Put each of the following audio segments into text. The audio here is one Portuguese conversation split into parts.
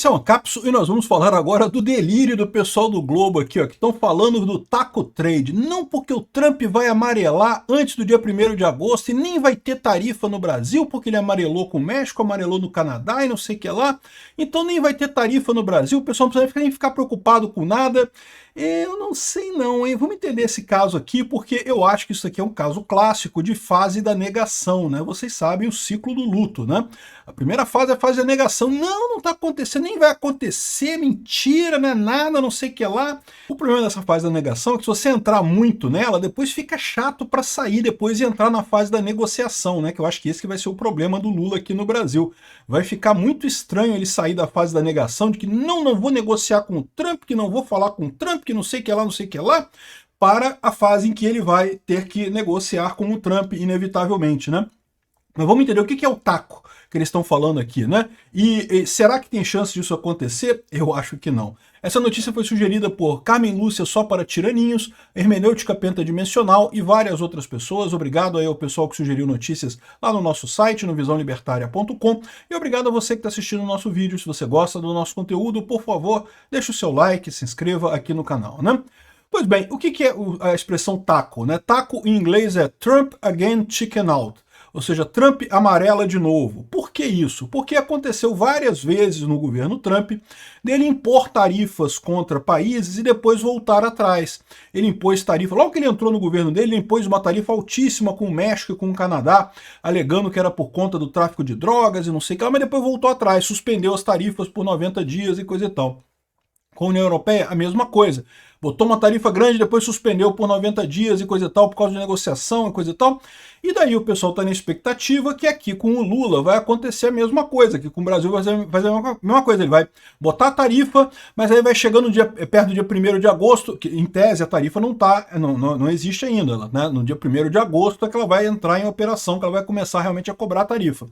Esse é um Capsule e nós vamos falar agora do delírio do pessoal do Globo aqui, ó, que estão falando do taco trade. Não porque o Trump vai amarelar antes do dia 1º de agosto e nem vai ter tarifa no Brasil, porque ele amarelou com o México, amarelou no Canadá e não sei o que lá. Então nem vai ter tarifa no Brasil, o pessoal não precisa nem ficar preocupado com nada. Eu não sei não, hein? Vamos entender esse caso aqui, porque eu acho que isso aqui é um caso clássico de fase da negação, né? Vocês sabem o ciclo do luto, né? A primeira fase é a fase da negação. Não está acontecendo, nem vai acontecer, mentira, não é nada, não sei o que lá. O problema dessa fase da negação é que se você entrar muito nela, depois fica chato para sair depois e entrar na fase da negociação, né? Que eu acho que esse que vai ser o problema do Lula aqui no Brasil. Vai ficar muito estranho ele sair da fase da negação, de que não vou negociar com o Trump, que não vou falar com o Trump, que não sei o que lá, não sei o que lá, para a fase em que ele vai ter que negociar com o Trump, inevitavelmente, né? Mas vamos entender o que é o taco que eles estão falando aqui, né? E será que tem chance disso acontecer? Eu acho que não. Essa notícia foi sugerida por Carmen Lúcia Só para Tiraninhos, Hermenêutica Pentadimensional e várias outras pessoas. Obrigado aí ao pessoal que sugeriu notícias lá no nosso site, no visãolibertaria.com. E obrigado a você que está assistindo o nosso vídeo. Se você gosta do nosso conteúdo, por favor, deixe o seu like, se inscreva aqui no canal, né? Pois bem, o que é a expressão taco, né? Taco em inglês é Trump again chicken out. Ou seja, Trump amarela de novo. Por que isso? Porque aconteceu várias vezes no governo Trump dele impor tarifas contra países e depois voltar atrás. Ele impôs tarifa, logo que ele entrou no governo dele, ele impôs uma tarifa altíssima com o México e com o Canadá, alegando que era por conta do tráfico de drogas e não sei o que lá, mas depois voltou atrás, suspendeu as tarifas por 90 dias e coisa e tal. Com a União Europeia, a mesma coisa. Botou uma tarifa grande, depois suspendeu por 90 dias e coisa e tal, por causa de negociação e coisa e tal. E daí o pessoal está na expectativa que aqui com o Lula vai acontecer a mesma coisa, que com o Brasil vai fazer a mesma coisa. Ele vai botar a tarifa, mas aí vai chegando no dia, perto do dia 1º de agosto, que em tese a tarifa não existe ainda, né? No dia 1º de agosto é que ela vai entrar em operação, que ela vai começar realmente a cobrar a tarifa.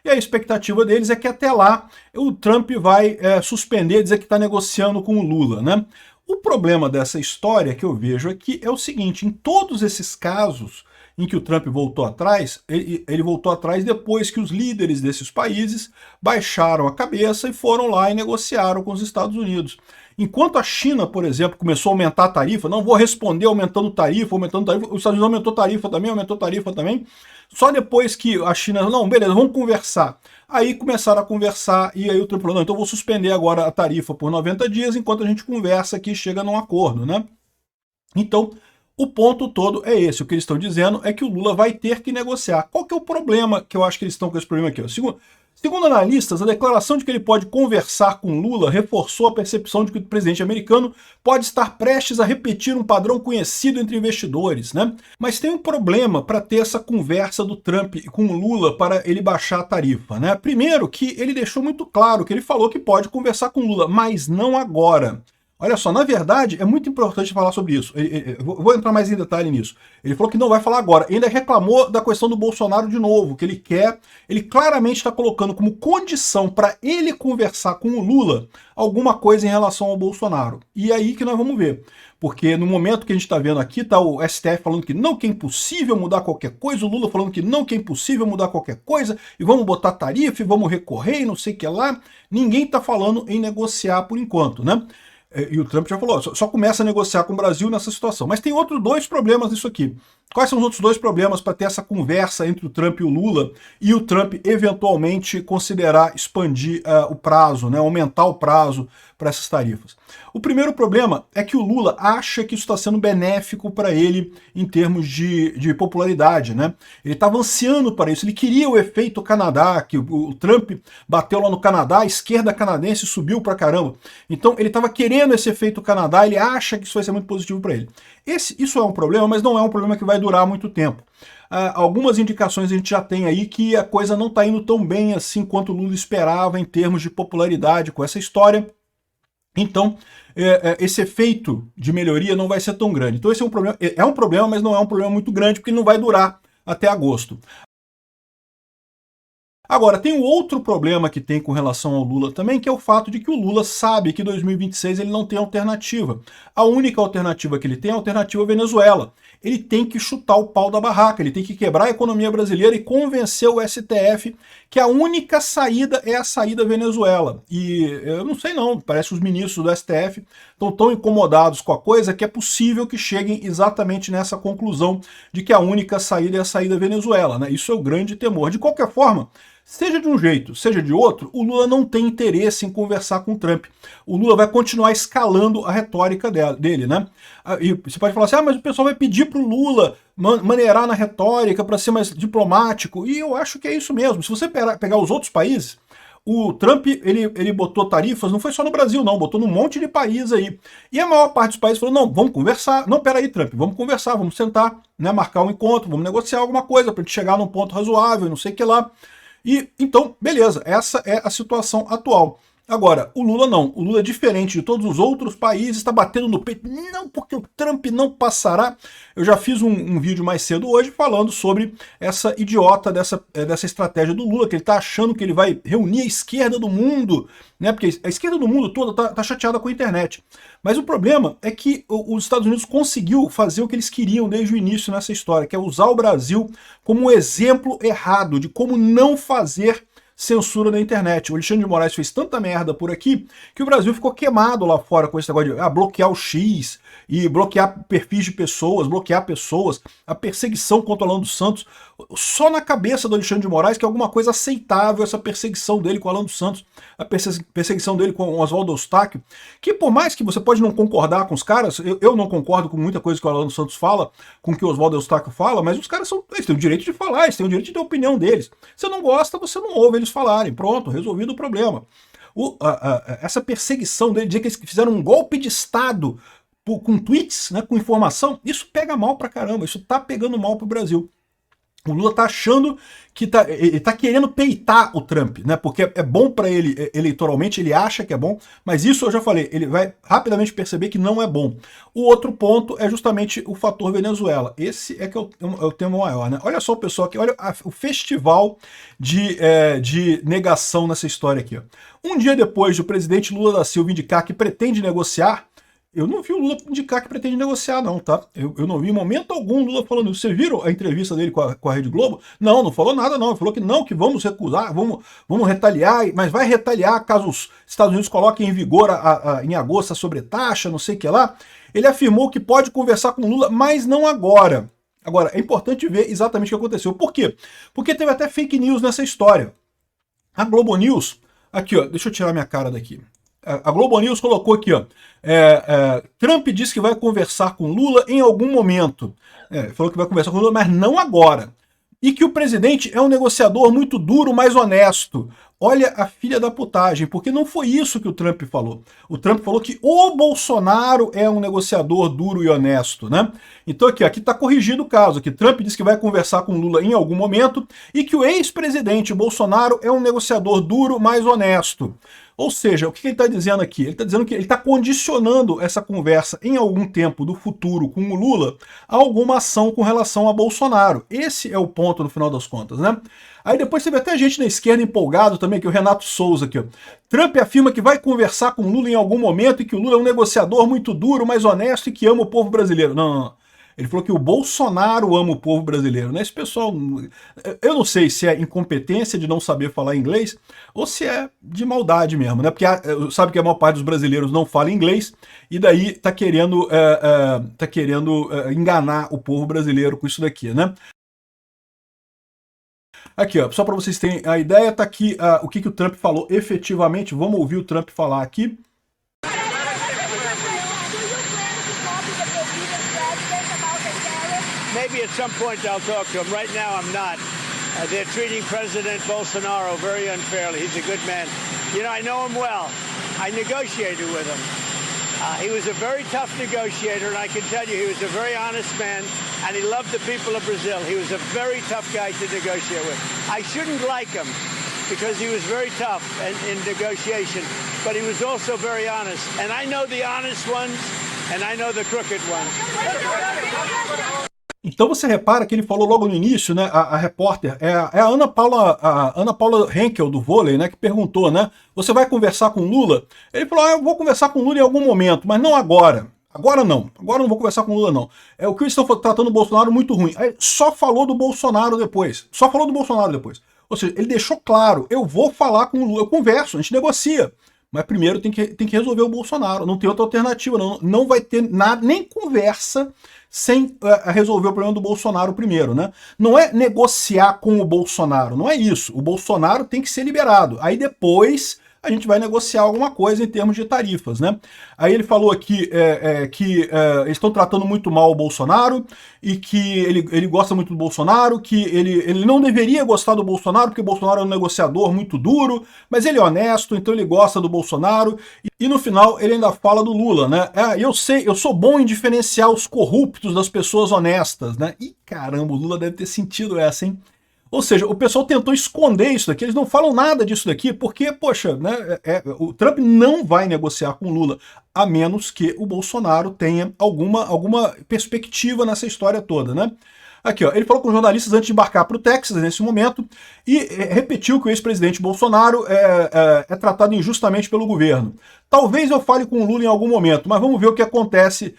E a expectativa deles é que até lá o Trump vai suspender, dizer que está negociando com o Lula, né? O problema dessa história que eu vejo aqui é o seguinte: em todos esses casos em que o Trump voltou atrás, ele voltou atrás depois que os líderes desses países baixaram a cabeça e foram lá e negociaram com os Estados Unidos. Enquanto a China, por exemplo, começou a aumentar a tarifa, não vou responder aumentando tarifa, os Estados Unidos aumentou tarifa também, só depois que a China, não, beleza, vamos conversar. Aí começaram a conversar e aí o Trump falou, não, então eu vou suspender agora a tarifa por 90 dias enquanto a gente conversa aqui e chega num acordo, né? Então, o ponto todo é esse. O que eles estão dizendo é que o Lula vai ter que negociar. Qual que é o problema que eu acho que eles estão com esse problema aqui? Segundo analistas, a declaração de que ele pode conversar com Lula reforçou a percepção de que o presidente americano pode estar prestes a repetir um padrão conhecido entre investidores, né? Mas tem um problema para ter essa conversa do Trump com o Lula para ele baixar a tarifa, né? Primeiro, que ele deixou muito claro que ele falou que pode conversar com Lula, mas não agora. Olha só, na verdade, é muito importante falar sobre isso. Vou entrar mais em detalhe nisso. Ele falou que não vai falar agora. Ele ainda reclamou da questão do Bolsonaro de novo, que ele claramente está colocando como condição para ele conversar com o Lula alguma coisa em relação ao Bolsonaro. E é aí que nós vamos ver. Porque no momento que a gente está vendo aqui, está o STF falando que não, que é impossível mudar qualquer coisa, o Lula falando que não, que é impossível mudar qualquer coisa, e vamos botar tarifa, e vamos recorrer, e não sei o que lá. Ninguém está falando em negociar por enquanto, né? E o Trump já falou, só começa a negociar com o Brasil nessa situação. Mas tem outros dois problemas nisso aqui. Quais são os outros dois problemas para ter essa conversa entre o Trump e o Lula e o Trump eventualmente considerar expandir o prazo, né, aumentar o prazo para essas tarifas? O primeiro problema é que o Lula acha que isso está sendo benéfico para ele em termos de popularidade, né? Ele estava ansiando para isso, ele queria o efeito Canadá, que o Trump bateu lá no Canadá, a esquerda canadense subiu para caramba. Então ele estava querendo esse efeito Canadá, ele acha que isso vai ser muito positivo para ele. Isso é um problema, mas não é um problema que vai durar muito tempo. Algumas indicações a gente já tem aí que a coisa não está indo tão bem assim quanto o Lula esperava em termos de popularidade com essa história. Então, esse efeito de melhoria não vai ser tão grande. Então esse é um problema, mas não é um problema muito grande, porque ele não vai durar até agosto. Agora, tem um outro problema que tem com relação ao Lula também, que é o fato de que o Lula sabe que 2026 ele não tem alternativa. A única alternativa que ele tem é a alternativa Venezuela. Ele tem que chutar o pau da barraca, ele tem que quebrar a economia brasileira e convencer o STF que a única saída é a saída Venezuela. E eu não sei não, parece que os ministros do STF estão tão incomodados com a coisa que é possível que cheguem exatamente nessa conclusão de que a única saída é a saída Venezuela, né? Isso é o grande temor. De qualquer forma, seja de um jeito, seja de outro, o Lula não tem interesse em conversar com o Trump. O Lula vai continuar escalando a retórica dele, né? E você pode falar assim, mas o pessoal vai pedir para o Lula maneirar na retórica para ser mais diplomático. E eu acho que é isso mesmo. Se você pegar os outros países, o Trump, ele botou tarifas, não foi só no Brasil não, botou num monte de país aí. E a maior parte dos países falou, não, vamos conversar. Não, peraí, Trump, vamos conversar, vamos sentar, né, marcar um encontro, vamos negociar alguma coisa para a gente chegar num ponto razoável, não sei o que lá. E então, beleza, essa é a situação atual. Agora, o Lula não. O Lula, diferente de todos os outros países, está batendo no peito. Não, porque o Trump não passará. Eu já fiz um vídeo mais cedo hoje falando sobre essa idiota dessa estratégia do Lula, que ele está achando que ele vai reunir a esquerda do mundo, né? Porque a esquerda do mundo toda tá chateada com a internet. Mas o problema é que os Estados Unidos conseguiu fazer o que eles queriam desde o início nessa história, que é usar o Brasil como um exemplo errado de como não fazer censura na internet. O Alexandre de Moraes fez tanta merda por aqui que o Brasil ficou queimado lá fora com esse negócio de bloquear o X e bloquear perfis de pessoas, bloquear pessoas, a perseguição contra o Alan dos Santos. Só na cabeça do Alexandre de Moraes que é alguma coisa aceitável essa perseguição dele com o Alan dos Santos, a perseguição dele com o Oswaldo Eustáquio, que por mais que você pode não concordar com os caras, eu não concordo com muita coisa que o Alan dos Santos fala, com o que o Oswaldo Eustáquio fala, mas os caras eles têm o direito de falar, eles têm o direito de ter a opinião deles. Se você não gosta, você não ouve eles falarem. Pronto, resolvido o problema. Essa perseguição dele, dizer que eles fizeram um golpe de Estado com tweets, né, com informação, isso pega mal pra caramba, isso tá pegando mal pro Brasil. O Lula tá achando que ele tá querendo peitar o Trump, né? Porque é bom para ele eleitoralmente, ele acha que é bom, mas isso eu já falei, ele vai rapidamente perceber que não é bom. O outro ponto é justamente o fator Venezuela. Esse é que é o tema maior, né? Olha só o pessoal aqui, olha o festival de negação nessa história aqui, ó. Um dia depois do presidente Lula da Silva indicar que pretende negociar, eu não vi o Lula indicar que pretende negociar, não, tá? Eu não vi em momento algum o Lula falando isso. Vocês viram a entrevista dele com a Rede Globo? Não falou nada, não. Ele falou que não, que vamos recusar, vamos retaliar, mas vai retaliar caso os Estados Unidos coloquem em vigor em agosto a sobretaxa, não sei o que lá. Ele afirmou que pode conversar com o Lula, mas não agora. Agora, é importante ver exatamente o que aconteceu. Por quê? Porque teve até fake news nessa história. A Globo News, aqui ó, deixa eu tirar minha cara daqui. A Globo News colocou aqui, ó, Trump disse que vai conversar com Lula em algum momento. Falou que vai conversar com Lula, mas não agora. E que o presidente é um negociador muito duro, mas honesto. Olha a filha da putagem, porque não foi isso que o Trump falou. O Trump falou que o Bolsonaro é um negociador duro e honesto, né? Então aqui está corrigido o caso, que Trump disse que vai conversar com Lula em algum momento e que o ex-presidente Bolsonaro é um negociador duro, mas honesto. Ou seja, o que ele está dizendo aqui? Ele está dizendo que ele está condicionando essa conversa em algum tempo do futuro com o Lula a alguma ação com relação a Bolsonaro. Esse é o ponto no final das contas, né? Aí depois teve até gente na esquerda empolgado também, que é o Renato Souza aqui, ó. Trump afirma que vai conversar com o Lula em algum momento e que o Lula é um negociador muito duro, mas honesto e que ama o povo brasileiro. Não. Ele falou que o Bolsonaro ama o povo brasileiro, né? Esse pessoal, eu não sei se é incompetência de não saber falar inglês ou se é de maldade mesmo, né? Porque sabe que a maior parte dos brasileiros não fala inglês e daí tá querendo enganar o povo brasileiro com isso daqui, né? Aqui, ó, só para vocês terem a ideia, tá aqui o que o Trump falou efetivamente. Vamos ouvir o Trump falar aqui. Maybe at some point I'll talk to him. Right now I'm not. They're treating President Bolsonaro very unfairly. He's a good man. You know, I know him well. I negotiated with him. He was a very tough negotiator, and I can tell you he was a very honest man, and he loved the people of Brazil. He was a very tough guy to negotiate with. I shouldn't like him because he was very tough in negotiation, but he was also very honest. And I know the honest ones, and I know the crooked ones. Então você repara que ele falou logo no início, né, a repórter, a Ana Paula Henkel do vôlei, né, que perguntou, né, você vai conversar com o Lula? Ele falou, eu vou conversar com o Lula em algum momento, mas não agora. Agora eu não vou conversar com o Lula não. É o que eles estão tratando o Bolsonaro muito ruim. Aí, só falou do Bolsonaro depois. Ou seja, ele deixou claro, eu vou falar com o Lula, eu converso, a gente negocia. Mas primeiro tem que resolver o Bolsonaro, não tem outra alternativa, não vai ter nada, nem conversa sem resolver o problema do Bolsonaro primeiro, né? Não é negociar com o Bolsonaro, não é isso. O Bolsonaro tem que ser liberado. Aí depois a gente vai negociar alguma coisa em termos de tarifas, né? Aí ele falou aqui que eles estão tratando muito mal o Bolsonaro e que ele gosta muito do Bolsonaro, que ele não deveria gostar do Bolsonaro porque o Bolsonaro é um negociador muito duro, mas ele é honesto, então ele gosta do Bolsonaro. E no final ele ainda fala do Lula, né? Eu sou bom em diferenciar os corruptos das pessoas honestas, né? E caramba, o Lula deve ter sentido essa, hein? Ou seja, o pessoal tentou esconder isso daqui, eles não falam nada disso daqui, porque, poxa, né, o Trump não vai negociar com o Lula, a menos que o Bolsonaro tenha alguma perspectiva nessa história toda, né? Aqui, ó, ele falou com jornalistas antes de embarcar para o Texas, nesse momento, e repetiu que o ex-presidente Bolsonaro é tratado injustamente pelo governo. Talvez eu fale com o Lula em algum momento, mas vamos ver o que acontece,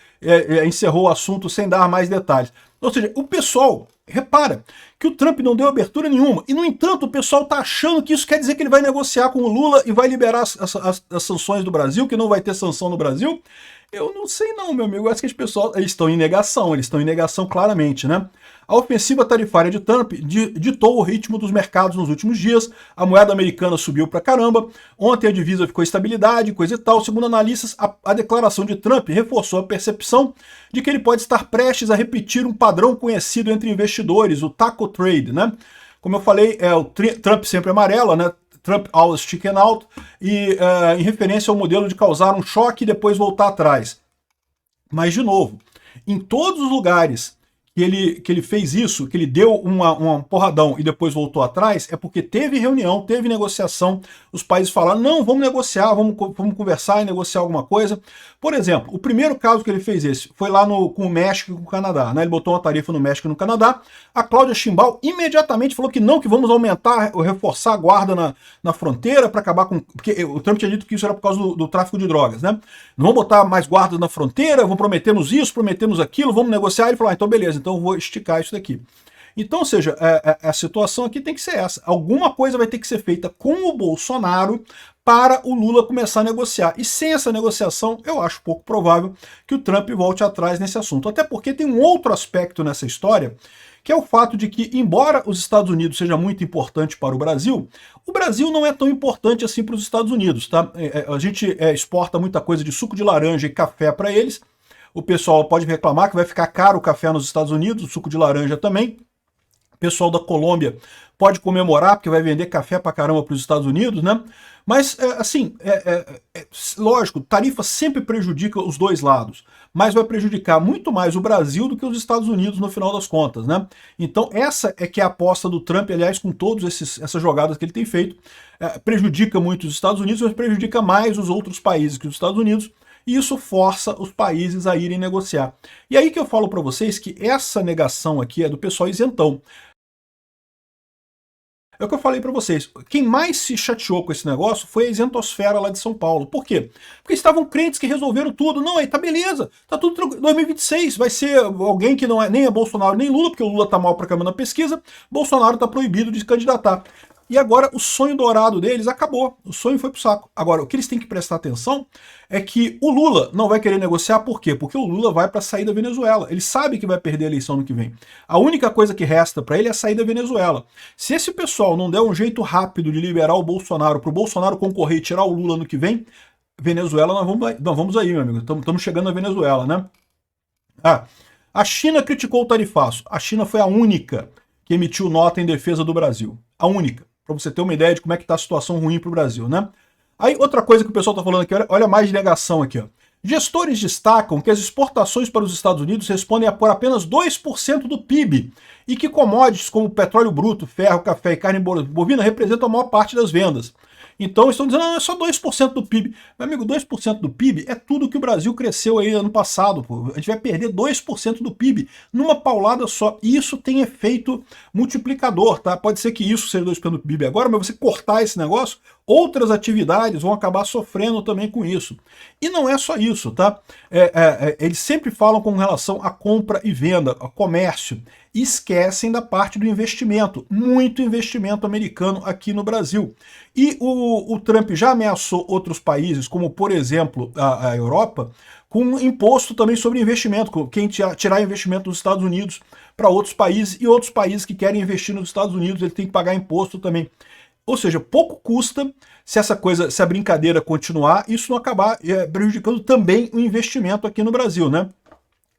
encerrou o assunto sem dar mais detalhes. Ou seja, o pessoal repara que o Trump não deu abertura nenhuma, e no entanto o pessoal está achando que isso quer dizer que ele vai negociar com o Lula e vai liberar as sanções do Brasil, que não vai ter sanção no Brasil. Eu não sei não, meu amigo, eu acho que eles estão em negação claramente, né? A ofensiva tarifária de Trump ditou o ritmo dos mercados nos últimos dias, a moeda americana subiu pra caramba, ontem a divisa ficou estabilidade, coisa e tal. Segundo analistas, a declaração de Trump reforçou a percepção de que ele pode estar prestes a repetir um padrão conhecido entre investidores, o taco trade, né? Como eu falei, o Trump sempre amarela, né? Trump always chicken out, e em referência ao modelo de causar um choque e depois voltar atrás. Mas, de novo, em todos os lugares que ele fez isso, que ele deu um porradão e depois voltou atrás, é porque teve reunião, teve negociação, os países falaram, não, vamos negociar, vamos conversar e negociar alguma coisa. Por exemplo, o primeiro caso que ele fez esse foi lá com o México e com o Canadá, né? Ele botou uma tarifa no México e no Canadá, a Cláudia Sheinbaum imediatamente falou que não, que vamos aumentar, reforçar a guarda na fronteira para acabar com... Porque o Trump tinha dito que isso era por causa do tráfico de drogas, né? Não vamos botar mais guardas na fronteira, prometemos isso, prometemos aquilo, vamos negociar. Ele falou, então beleza, então eu vou esticar isso daqui. Então, ou seja, a situação aqui tem que ser essa. Alguma coisa vai ter que ser feita com o Bolsonaro para o Lula começar a negociar. E sem essa negociação, eu acho pouco provável que o Trump volte atrás nesse assunto. Até porque tem um outro aspecto nessa história, que é o fato de que, embora os Estados Unidos seja muito importante para o Brasil não é tão importante assim para os Estados Unidos, tá? A gente exporta muita coisa de suco de laranja e café para eles. O pessoal pode reclamar que vai ficar caro o café nos Estados Unidos, o suco de laranja também. O pessoal da Colômbia pode comemorar, porque vai vender café pra caramba para os Estados Unidos, né? Mas, lógico, tarifa sempre prejudica os dois lados, mas vai prejudicar muito mais o Brasil do que os Estados Unidos no final das contas, né? Então essa é que é a aposta do Trump, aliás, com todas essas jogadas que ele tem feito. Prejudica muito os Estados Unidos, mas prejudica mais os outros países que os Estados Unidos, e isso força os países a irem negociar. E aí que eu falo para vocês que essa negação aqui é do pessoal isentão. É o que eu falei para vocês. Quem mais se chateou com esse negócio foi a isentosfera lá de São Paulo. Por quê? Porque estavam crentes que resolveram tudo. Não, aí tá beleza. Tá tudo tranquilo. 2026 vai ser alguém que não é nem Bolsonaro nem Lula, porque o Lula tá mal pra caramba na pesquisa. Bolsonaro tá proibido de se candidatar. E agora o sonho dourado deles acabou. O sonho foi pro saco. Agora, o que eles têm que prestar atenção é que o Lula não vai querer negociar. Por quê? Porque o Lula vai para sair da Venezuela. Ele sabe que vai perder a eleição no que vem. A única coisa que resta para ele é sair da Venezuela. Se esse pessoal não der um jeito rápido de liberar o Bolsonaro, para o Bolsonaro concorrer e tirar o Lula no que vem, Venezuela nós vamos aí, meu amigo. Estamos chegando na Venezuela, né? A China criticou o tarifaço. A China foi a única que emitiu nota em defesa do Brasil. A única. Para você ter uma ideia de como é que está a situação ruim para o Brasil, né? Aí outra coisa que o pessoal está falando aqui, olha mais de negação aqui, ó. Gestores destacam que as exportações para os Estados Unidos respondem a por apenas 2% do PIB e que commodities como petróleo bruto, ferro, café e carne bovina representam a maior parte das vendas. Então estão dizendo, não, é só 2% do PIB. Meu amigo, 2% do PIB é tudo que o Brasil cresceu aí ano passado. Pô. A gente vai perder 2% do PIB numa paulada só. E isso tem efeito multiplicador, tá? Pode ser que isso seja 2% do PIB agora, mas você cortar esse negócio, outras atividades vão acabar sofrendo também com isso. E não é só isso, tá? Eles sempre falam com relação à compra e venda, ao comércio. E esquecem da parte do investimento. Muito investimento americano aqui no Brasil. E o Trump já ameaçou outros países, como por exemplo a Europa, com imposto também sobre investimento, quem tirar investimento dos Estados Unidos para outros países, e outros países que querem investir nos Estados Unidos, ele tem que pagar imposto também. Ou seja, pouco custa se se a brincadeira continuar, isso não acabar prejudicando também o investimento aqui no Brasil, né?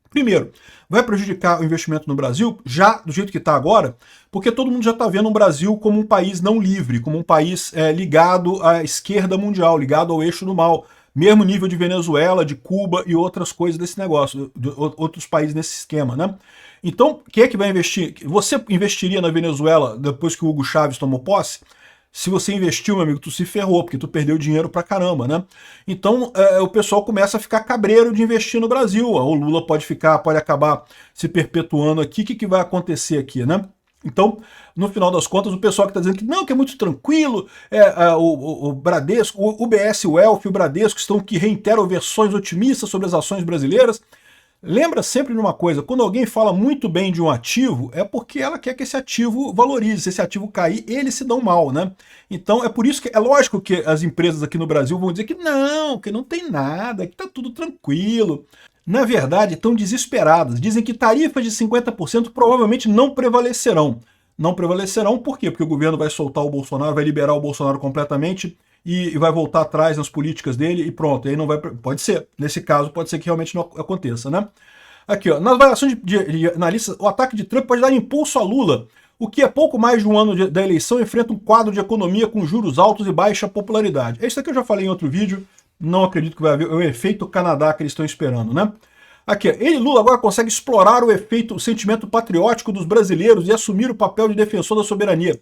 Primeiro, vai prejudicar o investimento no Brasil, já do jeito que está agora, porque todo mundo já está vendo o Brasil como um país não livre, como um país ligado à esquerda mundial, ligado ao eixo do mal, mesmo nível de Venezuela, de Cuba e outras coisas desse negócio, outros países nesse esquema, né? Então, quem é que vai investir? Você investiria na Venezuela depois que o Hugo Chávez tomou posse? Se você investiu, meu amigo, tu se ferrou, porque tu perdeu dinheiro pra caramba, né? Então, o pessoal começa a ficar cabreiro de investir no Brasil. O Lula pode acabar se perpetuando aqui. O que vai acontecer aqui, né? Então, no final das contas, o pessoal que está dizendo que não, que é muito tranquilo, o Bradesco, o UBS Wealth e o Bradesco estão que reiteram versões otimistas sobre as ações brasileiras. Lembra sempre de uma coisa, quando alguém fala muito bem de um ativo, é porque ela quer que esse ativo valorize. Se esse ativo cair, eles se dão mal, né? Então é por isso que é lógico que as empresas aqui no Brasil vão dizer que não tem nada, que tá tudo tranquilo. Na verdade, estão desesperadas. Dizem que tarifas de 50% provavelmente não prevalecerão. Não prevalecerão por quê? Porque o governo vai soltar o Bolsonaro, vai liberar o Bolsonaro completamente e vai voltar atrás nas políticas dele e pronto. E aí não vai. Pode ser. Nesse caso, pode ser que realmente não aconteça, né? Aqui, ó. Nas variações de analistas, o ataque de Trump pode dar impulso a Lula, o que é pouco mais de um ano da eleição enfrenta um quadro de economia com juros altos e baixa popularidade. Isso aqui eu já falei em outro vídeo. Não acredito que vai haver o efeito Canadá que eles estão esperando, né? Aqui, Lula agora consegue explorar o sentimento patriótico dos brasileiros e assumir o papel de defensor da soberania.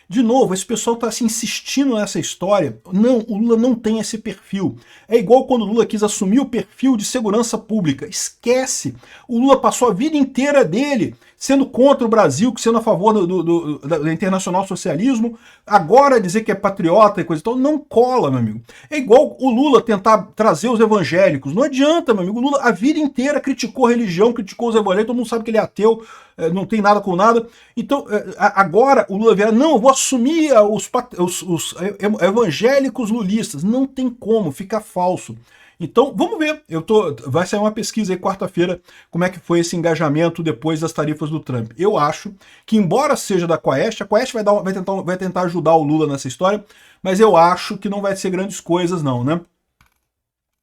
De novo, esse pessoal está se insistindo nessa história. Não, o Lula não tem esse perfil. É igual quando o Lula quis assumir o perfil de segurança pública. Esquece! O Lula passou a vida inteira dele sendo contra o Brasil, sendo a favor do internacional socialismo. Agora dizer que é patriota e coisa e tal, não cola, meu amigo. É igual o Lula tentar trazer os evangélicos. Não adianta, meu amigo. O Lula a vida inteira criticou a religião, criticou os evangélicos, todo mundo sabe que ele é ateu, não tem nada com nada. Então, agora o Lula vira, não, eu vou assumir os evangélicos lulistas. Não tem como, fica falso. Então, vamos ver. Vai sair uma pesquisa aí quarta-feira como é que foi esse engajamento depois das tarifas do Trump. Eu acho que, embora seja da Quaest, a Quaest vai tentar ajudar o Lula nessa história, mas eu acho que não vai ser grandes coisas não, né?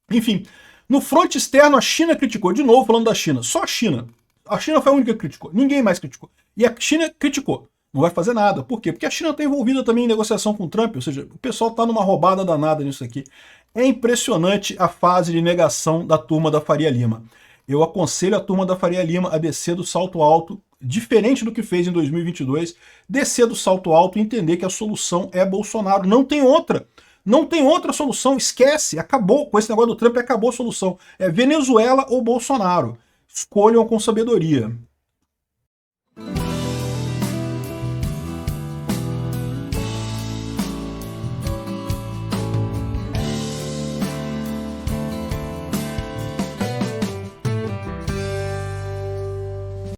Enfim, no fronte externo, a China criticou. De novo, falando da China. Só a China. A China foi a única que criticou. Ninguém mais criticou. E a China criticou. Não vai fazer nada. Por quê? Porque a China está envolvida também em negociação com o Trump, ou seja, o pessoal está numa roubada danada nisso aqui. É impressionante a fase de negação da turma da Faria Lima. Eu aconselho a turma da Faria Lima a descer do salto alto, diferente do que fez em 2022, descer do salto alto e entender que a solução é Bolsonaro. Não tem outra. Não tem outra solução. Esquece. Acabou. Com esse negócio do Trump, acabou a solução. É Venezuela ou Bolsonaro. Escolham com sabedoria.